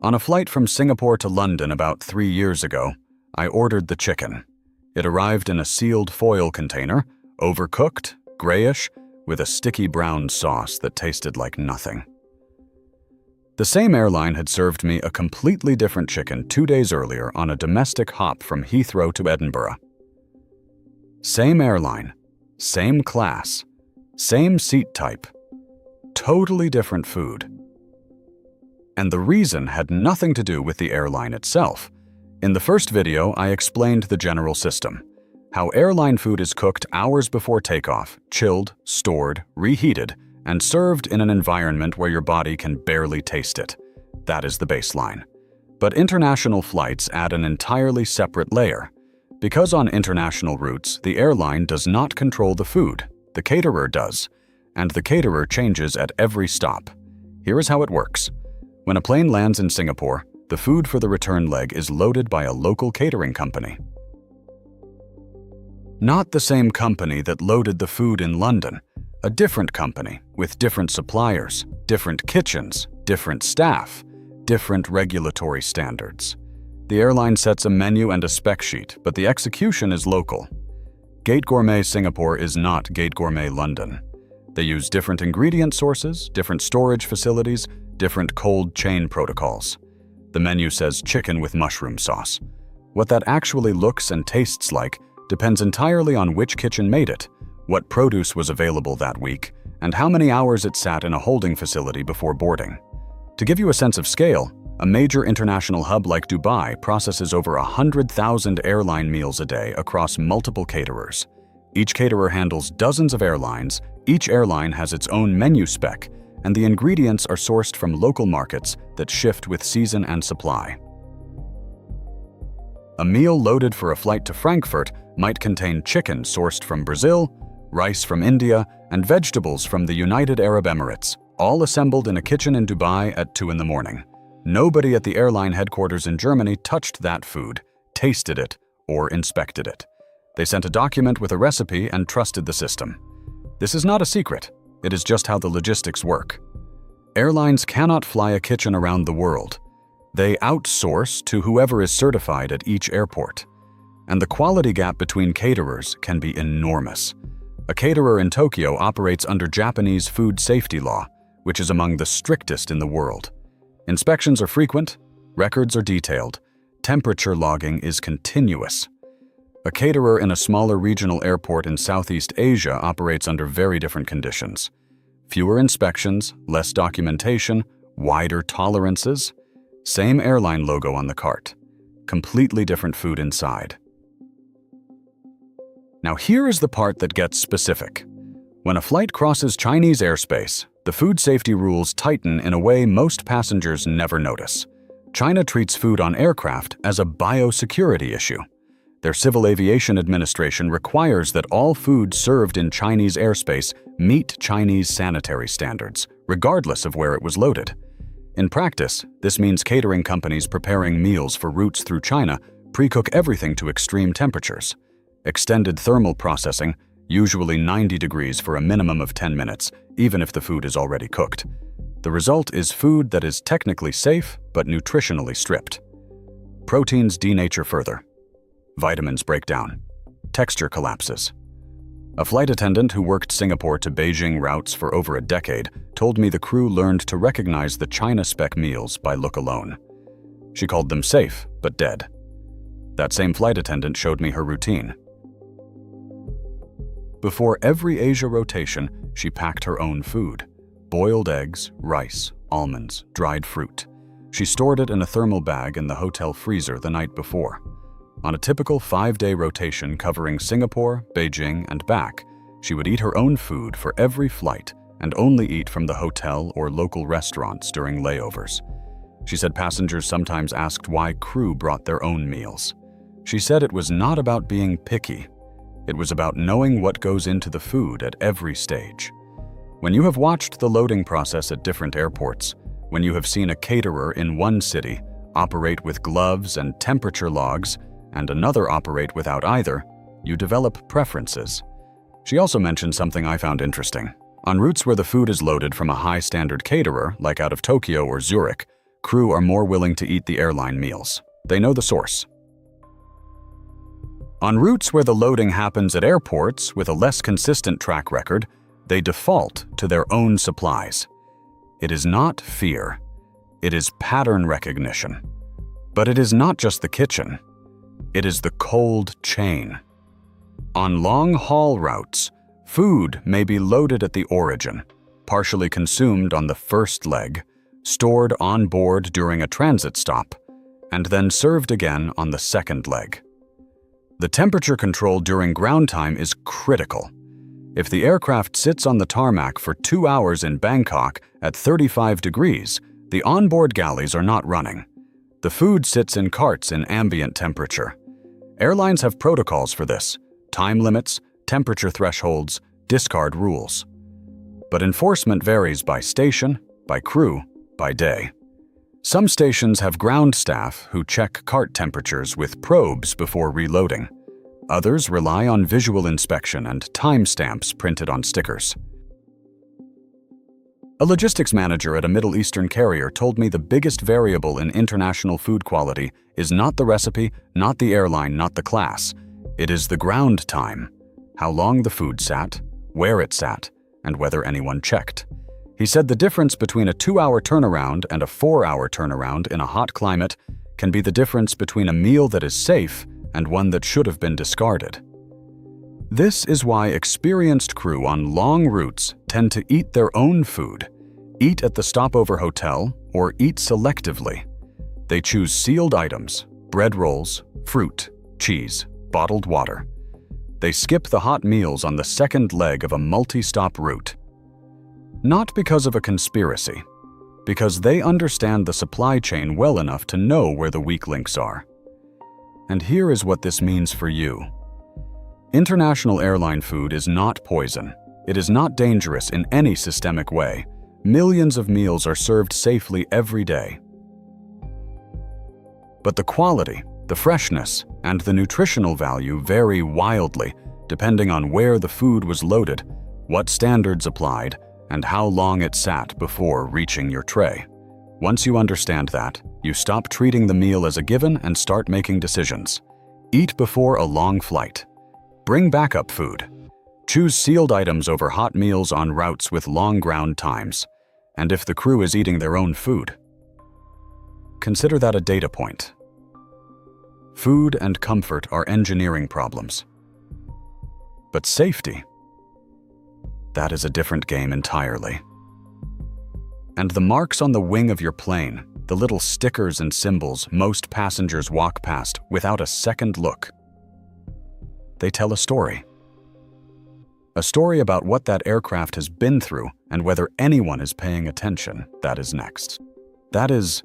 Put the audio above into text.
On a flight from Singapore to London about 3 years ago, I ordered the chicken. It arrived in a sealed foil container, overcooked, grayish, with a sticky brown sauce that tasted like nothing. The same airline had served me a completely different chicken 2 days earlier on a domestic hop from Heathrow to Edinburgh. Same airline, same class, same seat type, totally different food. And the reason had nothing to do with the airline itself. In the first video, I explained the general system, how airline food is cooked hours before takeoff, chilled, stored, reheated, and served in an environment where your body can barely taste it. That is the baseline. But international flights add an entirely separate layer. Because on international routes, the airline does not control the food, the caterer does, and the caterer changes at every stop. Here is how it works. When a plane lands in Singapore, the food for the return leg is loaded by a local catering company. Not the same company that loaded the food in London, a different company with different suppliers, different kitchens, different staff, different regulatory standards. The airline sets a menu and a spec sheet, but the execution is local. Gate Gourmet Singapore is not Gate Gourmet London. They use different ingredient sources, different storage facilities, different cold chain protocols. The menu says chicken with mushroom sauce. What that actually looks and tastes like depends entirely on which kitchen made it, what produce was available that week, and how many hours it sat in a holding facility before boarding. To give you a sense of scale, a major international hub like Dubai processes over 100,000 airline meals a day across multiple caterers. Each caterer handles dozens of airlines, each airline has its own menu spec, and the ingredients are sourced from local markets that shift with season and supply. A meal loaded for a flight to Frankfurt might contain chicken sourced from Brazil, rice from India, and vegetables from the United Arab Emirates, all assembled in a kitchen in Dubai at 2 in the morning. Nobody at the airline headquarters in Germany touched that food, tasted it, or inspected it. They sent a document with a recipe and trusted the system. This is not a secret. It is just how the logistics work. Airlines cannot fly a kitchen around the world. They outsource to whoever is certified at each airport. And the quality gap between caterers can be enormous. A caterer in Tokyo operates under Japanese food safety law, which is among the strictest in the world. Inspections are frequent, records are detailed, temperature logging is continuous. A caterer in a smaller regional airport in Southeast Asia operates under very different conditions. Fewer inspections, less documentation, wider tolerances. Same airline logo on the cart. Completely different food inside. Now here is the part that gets specific. When a flight crosses Chinese airspace, the food safety rules tighten in a way most passengers never notice. China treats food on aircraft as a biosecurity issue. Their Civil Aviation Administration requires that all food served in Chinese airspace meet Chinese sanitary standards, regardless of where it was loaded. In practice, this means catering companies preparing meals for routes through China pre-cook everything to extreme temperatures. Extended thermal processing, usually 90 degrees for a minimum of 10 minutes, even if the food is already cooked. The result is food that is technically safe, but nutritionally stripped. Proteins denature further. Vitamins break down. Texture collapses. A flight attendant who worked Singapore to Beijing routes for over a decade told me the crew learned to recognize the China spec meals by look alone. She called them safe, but dead. That same flight attendant showed me her routine. Before every Asia rotation, she packed her own food. Boiled eggs, rice, almonds, dried fruit. She stored it in a thermal bag in the hotel freezer the night before. On a typical 5-day rotation covering Singapore, Beijing, and back, she would eat her own food for every flight and only eat from the hotel or local restaurants during layovers. She said passengers sometimes asked why crew brought their own meals. She said it was not about being picky. It was about knowing what goes into the food at every stage. When you have watched the loading process at different airports, when you have seen a caterer in one city operate with gloves and temperature logs, and another operate without either, you develop preferences. She also mentioned something I found interesting. On routes where the food is loaded from a high-standard caterer, like out of Tokyo or Zurich, crew are more willing to eat the airline meals. They know the source. On routes where the loading happens at airports with a less consistent track record, they default to their own supplies. It is not fear. It is pattern recognition. But it is not just the kitchen. It is the cold chain. On long-haul routes, food may be loaded at the origin, partially consumed on the first leg, stored on board during a transit stop, and then served again on the second leg. The temperature control during ground time is critical. If the aircraft sits on the tarmac for 2 hours in Bangkok at 35 degrees, the onboard galleys are not running. The food sits in carts in ambient temperature. Airlines have protocols for this: time limits, temperature thresholds, discard rules. But enforcement varies by station, by crew, by day. Some stations have ground staff who check cart temperatures with probes before reloading. Others rely on visual inspection and timestamps printed on stickers. A logistics manager at a Middle Eastern carrier told me the biggest variable in international food quality is not the recipe, not the airline, not the class. It is the ground time, how long the food sat, where it sat, and whether anyone checked. He said the difference between a 2-hour turnaround and a 4-hour turnaround in a hot climate can be the difference between a meal that is safe and one that should have been discarded. This is why experienced crew on long routes tend to eat their own food, eat at the stopover hotel, or eat selectively. They choose sealed items, bread rolls, fruit, cheese, bottled water. They skip the hot meals on the second leg of a multi-stop route. Not because of a conspiracy, because they understand the supply chain well enough to know where the weak links are. And here is what this means for you. International airline food is not poison. It is not dangerous in any systemic way. Millions of meals are served safely every day. But the quality, the freshness, and the nutritional value vary wildly depending on where the food was loaded, what standards applied, and how long it sat before reaching your tray. Once you understand that, you stop treating the meal as a given and start making decisions. Eat before a long flight. Bring backup food. Choose sealed items over hot meals on routes with long ground times. And if the crew is eating their own food, consider that a data point. Food and comfort are engineering problems. But safety, that is a different game entirely. And the marks on the wing of your plane, the little stickers and symbols most passengers walk past without a second look, they tell a story. A story about what that aircraft has been through and whether anyone is paying attention. That is next. That is